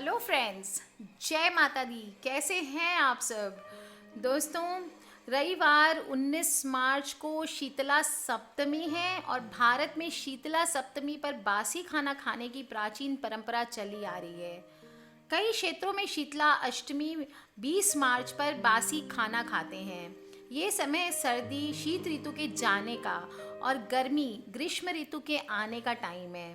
Hello friends, जय माता दी। कैसे हैं आप सब दोस्तों? रविवार 19 मार्च को शीतला सप्तमी है और भारत में शीतला सप्तमी पर बासी खाना खाने की प्राचीन परंपरा चली आ रही है। कई क्षेत्रों में शीतला अष्टमी 20 मार्च पर बासी खाना खाते हैं। ये समय सर्दी शीत ऋतु के जाने का और गर्मी ग्रीष्म ऋतु के आने का टाइम है।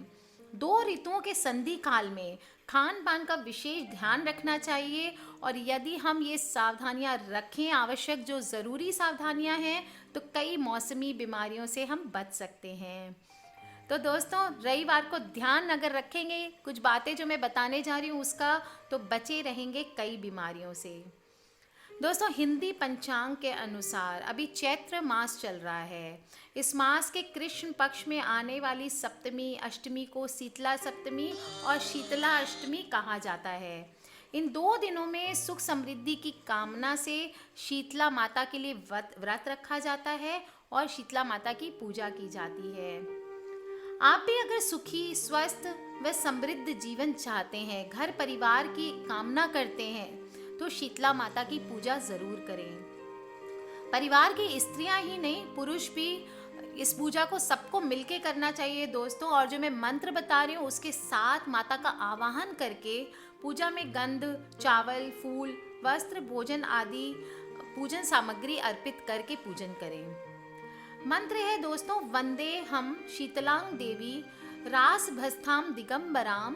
दो ऋतुओं के संधि काल में खान पान का विशेष ध्यान रखना चाहिए और यदि हम ये सावधानियां रखें, आवश्यक जो ज़रूरी सावधानियां हैं, तो कई मौसमी बीमारियों से हम बच सकते हैं। तो दोस्तों, रविवार को ध्यान अगर रखेंगे कुछ बातें जो मैं बताने जा रही हूँ उसका, तो बचे रहेंगे कई बीमारियों से। दोस्तों, हिंदी पंचांग के अनुसार अभी चैत्र मास चल रहा है। इस मास के कृष्ण पक्ष में आने वाली सप्तमी अष्टमी को शीतला सप्तमी और शीतला अष्टमी कहा जाता है। इन दो दिनों में सुख समृद्धि की कामना से शीतला माता के लिए व्रत रखा जाता है और शीतला माता की पूजा की जाती है। आप भी अगर सुखी, स्वस्थ व समृद्ध जीवन चाहते हैं, घर परिवार की कामना करते हैं, तो शीतला माता की पूजा जरूर करें। परिवार की स्त्रियां ही नहीं, पुरुष भी इस पूजा को सबको मिलके करना चाहिए दोस्तों। और जो मैं मंत्र बता रही हूँ उसके साथ माता का आवाहन करके पूजा में गंध, चावल, फूल, वस्त्र, भोजन आदि पूजन सामग्री अर्पित करके पूजन करें। मंत्र है दोस्तों, वंदे हम शीतलांग देवी रास भस्ताम दिगंबराम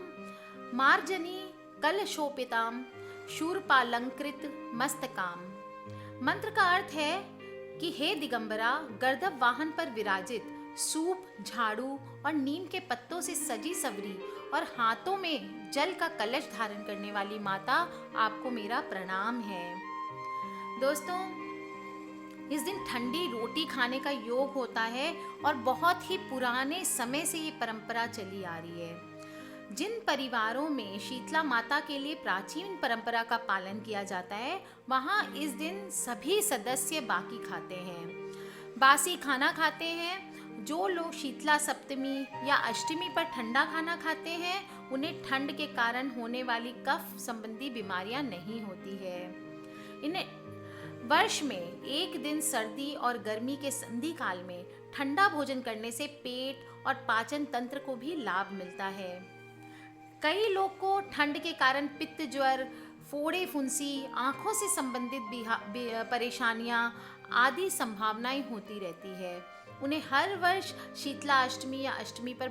मार्जनी कलशोपिताम शूरपालंकृत मस्तकाम। मंत्र का अर्थ है कि हे दिगंबरा, गर्दभ वाहन पर विराजित, सूप, झाड़ू और नीम के पत्तों से सजी सवरी और हाथों में जल का कलश धारण करने वाली माता, आपको मेरा प्रणाम है। दोस्तों, इस दिन ठंडी रोटी खाने का योग होता है और बहुत ही पुराने समय से ये परंपरा चली आ रही है। जिन परिवारों में शीतला माता के लिए प्राचीन परंपरा का पालन किया जाता है, वहाँ इस दिन सभी सदस्य बाकी खाते हैं, बासी खाना खाते हैं। जो लोग शीतला सप्तमी या अष्टमी पर ठंडा खाना खाते हैं, उन्हें ठंड के कारण होने वाली कफ संबंधी बीमारियां नहीं होती है। इन्हें वर्ष में एक दिन सर्दी और गर्मी के संधि काल में ठंडा भोजन करने से पेट और पाचन तंत्र को भी लाभ मिलता है। कई लोग को ठंड के कारण पित्त ज्वर, फोड़े फुंसी, आंखों से संबंधित परेशानियां आदि संभावनाएं होती रहती है। उन्हें हर वर्ष शीतला अष्टमी या अष्टमी पर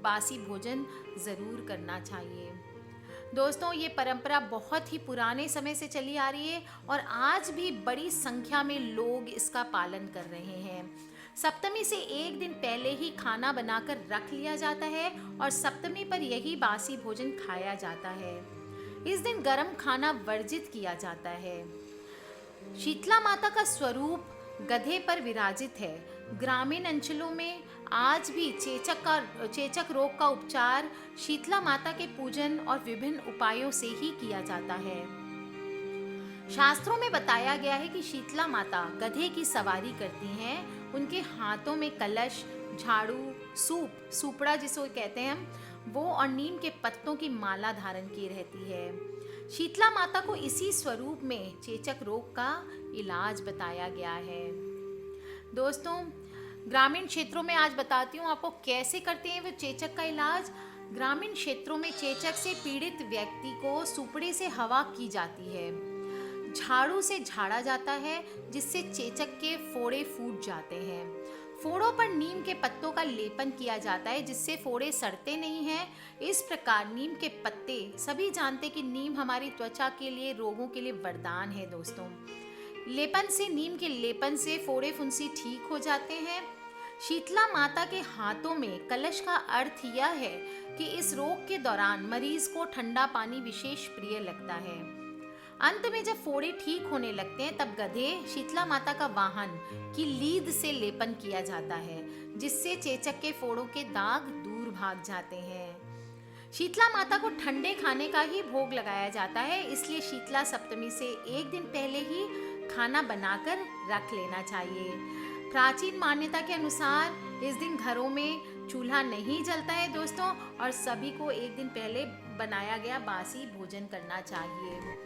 बासी भोजन जरूर करना चाहिए। दोस्तों, ये परंपरा बहुत ही पुराने समय से चली आ रही है और आज भी बड़ी संख्या में लोग इसका पालन कर रहे हैं। सप्तमी से एक दिन पहले ही खाना बनाकर रख लिया जाता है और सप्तमी पर यही बासी भोजन खाया जाता है। इस दिन गर्म खाना वर्जित किया जाता है। शीतला माता का स्वरूप गधे पर विराजित है। ग्रामीण अंचलों में आज भी चेचक रोग का उपचार शीतला माता के पूजन और विभिन्न उपायों से ही किया जाता है। शास्त्रों में बताया गया है कि शीतला माता गधे की सवारी करती हैं। उनके हाथों में कलश, झाड़ू, सूपड़ा जिसको कहते हैं हम, वो और नीम के पत्तों की माला धारण की रहती है। शीतला माता को इसी स्वरूप में चेचक रोग का इलाज बताया गया है। दोस्तों, ग्रामीण क्षेत्रों में आज बताती हूँ आपको कैसे करते हैं वो चेचक का इलाज। ग्रामीण क्षेत्रों में चेचक से पीड़ित व्यक्ति को सूपड़े से हवा की जाती है, झाड़ू से झाड़ा जाता है जिससे चेचक के फोड़े फूट जाते हैं। फोड़ों पर नीम के पत्तों का लेपन किया जाता है जिससे फोड़े सड़ते नहीं हैं। इस प्रकार नीम के पत्ते, सभी जानते कि नीम हमारी त्वचा के लिए, रोगों के लिए वरदान है दोस्तों। नीम के लेपन से फोड़े फुंसी ठीक हो जाते हैं। शीतला माता के हाथों में कलश का अर्थ यह है कि इस रोग के दौरान मरीज को ठंडा पानी विशेष प्रिय लगता है। अंत में जब फोड़े ठीक होने लगते हैं तब गधे, शीतला माता का वाहन, की लीद से लेपन किया जाता है जिससे चेचक के फोड़ों के दाग दूर भाग जाते हैं। शीतला माता को ठंडे खाने का ही भोग लगाया जाता है, इसलिए शीतला सप्तमी से एक दिन पहले ही खाना बनाकर रख लेना चाहिए। प्राचीन मान्यता के अनुसार इस दिन घरों में चूल्हा नहीं जलता है दोस्तों, और सभी को एक दिन पहले बनाया गया बासी भोजन करना चाहिए।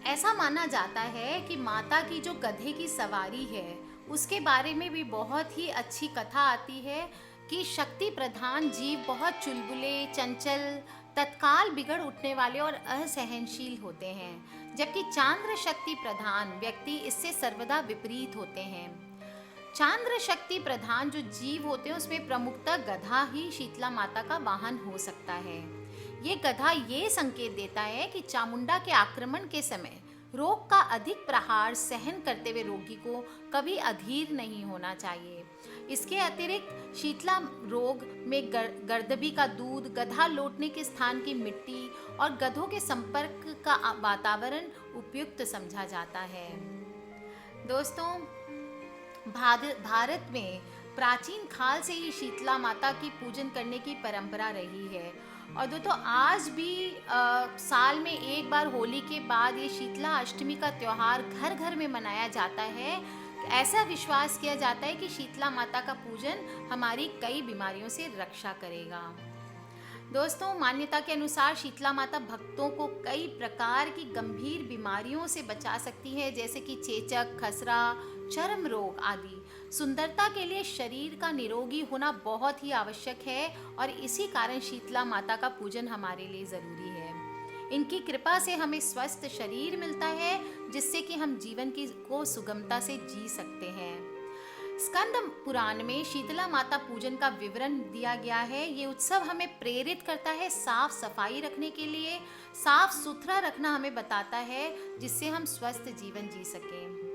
ऐसा माना जाता है कि माता की जो गधे की सवारी है उसके बारे में भी बहुत ही अच्छी कथा आती है कि शक्ति प्रधान जीव बहुत चुलबुले, चंचल, तत्काल बिगड़ उठने वाले और असहनशील होते हैं, जबकि चांद्र शक्ति प्रधान व्यक्ति इससे सर्वदा विपरीत होते हैं। चांद्र शक्ति प्रधान जो जीव होते हैं उसमें प्रमुखतः गधा ही शीतला माता का वाहन हो सकता है। ये गधा ये संकेत देता है कि चामुंडा के आक्रमण के समय रोग का अधिक प्रहार सहन करते हुए रोगी को कभी अधीर नहीं होना चाहिए। इसके अतिरिक्त शीतला रोग में गर्दभी का दूध, गधा लौटने के स्थान की मिट्टी और गधों के संपर्क का वातावरण उपयुक्त समझा जाता है। दोस्तों, भारत में प्राचीन काल से ही शीतला माता की पूजन करने की परंपरा रही है, और दोस्तों आज भी साल में एक बार होली के बाद ये शीतला अष्टमी का त्यौहार घर घर में मनाया जाता है। ऐसा विश्वास किया जाता है कि शीतला माता का पूजन हमारी कई बीमारियों से रक्षा करेगा। दोस्तों, मान्यता के अनुसार शीतला माता भक्तों को कई प्रकार की गंभीर बीमारियों से बचा सकती है, जैसे कि चेचक, खसरा, चर्म रोग आदि। सुंदरता के लिए शरीर का निरोगी होना बहुत ही आवश्यक है, और इसी कारण शीतला माता का पूजन हमारे लिए ज़रूरी है। इनकी कृपा से हमें स्वस्थ शरीर मिलता है, जिससे कि हम जीवन को सुगमता से जी सकते हैं। स्कंद पुराण में शीतला माता पूजन का विवरण दिया गया है। ये उत्सव हमें प्रेरित करता है साफ सफाई रखने के लिए, साफ सुथरा रखना हमें बताता है, जिससे हम स्वस्थ जीवन जी सकें।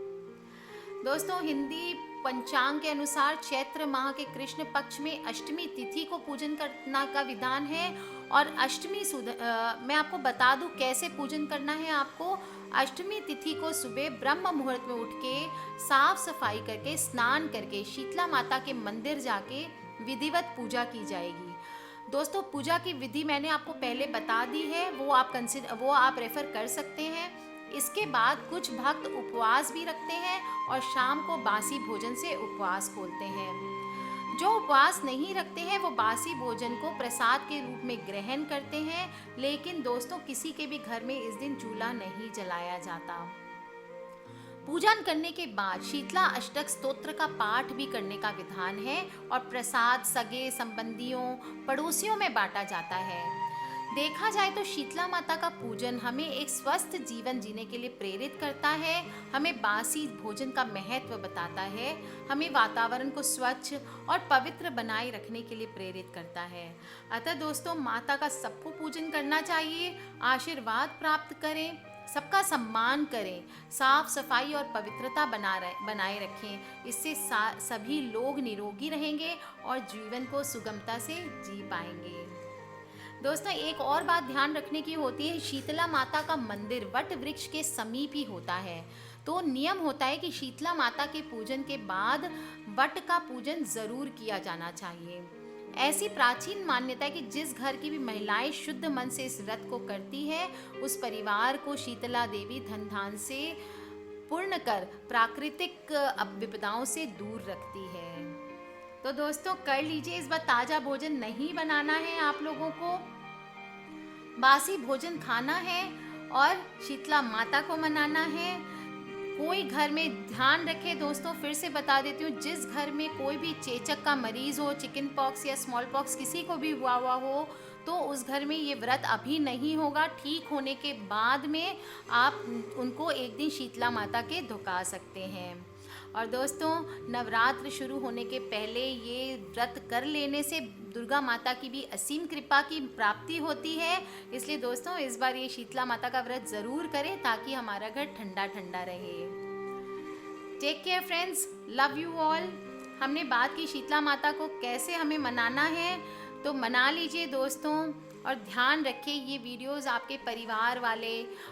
दोस्तों, हिंदी पंचांग के अनुसार चैत्र माह के कृष्ण पक्ष में अष्टमी तिथि को पूजन करना का विधान है, और अष्टमी मैं आपको बता दूं कैसे पूजन करना है आपको। अष्टमी तिथि को सुबह ब्रह्म मुहूर्त में उठ के साफ सफाई करके स्नान करके शीतला माता के मंदिर जाके विधिवत पूजा की जाएगी। दोस्तों, पूजा की विधि मैंने आपको पहले बता दी है, वो आप रेफर कर सकते हैं। इसके बाद कुछ भक्त उपवास भी रखते हैं और शाम को बासी भोजन से उपवास खोलते हैं। जो उपवास नहीं रखते हैं वो बासी भोजन को प्रसाद के रूप में ग्रहण करते हैं, लेकिन दोस्तों किसी के भी घर में इस दिन चूल्हा नहीं जलाया जाता। पूजन करने के बाद शीतला अष्टक स्तोत्र का पाठ भी करने का विधान है, और प्रसाद सगे संबंधियों, पड़ोसियों में बांटा जाता है। देखा जाए तो शीतला माता का पूजन हमें एक स्वस्थ जीवन जीने के लिए प्रेरित करता है, हमें बासी भोजन का महत्व बताता है, हमें वातावरण को स्वच्छ और पवित्र बनाए रखने के लिए प्रेरित करता है। अतः दोस्तों, माता का सबको पूजन करना चाहिए, आशीर्वाद प्राप्त करें, सबका सम्मान करें, साफ सफाई और पवित्रता बनाए रखें। इससे सभी लोग निरोगी रहेंगे और जीवन को सुगमता से जी पाएंगे। दोस्तों, एक और बात ध्यान रखने की होती है, शीतला माता का मंदिर वट वृक्ष के समीप ही होता है, तो नियम होता है कि शीतला माता के पूजन के बाद वट का पूजन जरूर किया जाना चाहिए। ऐसी प्राचीन मान्यता है कि जिस घर की भी महिलाएं शुद्ध मन से इस व्रत को करती है, उस परिवार को शीतला देवी धन धान से पूर्ण कर प्राकृतिक विपदाओं से दूर रखती है। तो दोस्तों, कर लीजिए, इस बार ताज़ा भोजन नहीं बनाना है आप लोगों को, बासी भोजन खाना है और शीतला माता को मनाना है। कोई घर में ध्यान रखे दोस्तों, फिर से बता देती हूँ, जिस घर में कोई भी चेचक का मरीज हो, चिकन पॉक्स या स्मॉल पॉक्स किसी को भी हुआ हो, तो उस घर में ये व्रत अभी नहीं होगा। ठीक होने के बाद में आप उनको एक दिन शीतला माता के धुका सकते हैं। और दोस्तों, नवरात्र शुरू होने के पहले ये व्रत कर लेने से दुर्गा माता की भी असीम कृपा की प्राप्ति होती है। इसलिए दोस्तों, इस बार ये शीतला माता का व्रत ज़रूर करें ताकि हमारा घर ठंडा ठंडा रहे। Take care friends, love you all. हमने बात की शीतला माता को कैसे हमें मनाना है, तो मना लीजिए दोस्तों, और ध्यान रखिए ये वीडियोस आपके परिवार वाले,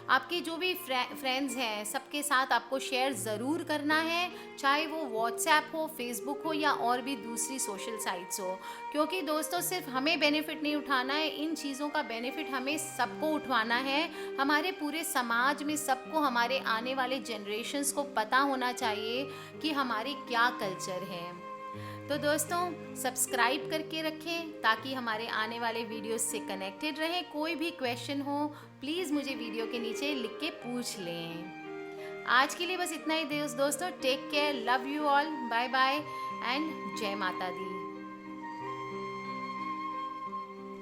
आपके जो भी फ्रेंड्स हैं, सबके साथ आपको शेयर ज़रूर करना है, चाहे वो व्हाट्सएप हो, फेसबुक हो या और भी दूसरी सोशल साइट्स हो। क्योंकि दोस्तों, सिर्फ हमें बेनिफिट नहीं उठाना है, इन चीज़ों का बेनिफिट हमें सबको उठवाना है। हमारे पूरे समाज में सबको, हमारे आने वाले जनरेशन्स को पता होना चाहिए कि हमारे क्या कल्चर है। तो दोस्तों सब्सक्राइब करके रखें ताकि हमारे आने वाले वीडियोस से कनेक्टेड रहें। कोई भी क्वेश्चन हो प्लीज़ मुझे वीडियो के नीचे लिख के पूछ लें। आज के लिए बस इतना ही दोस्तों। Take care, love you all, bye bye and जय माता दी।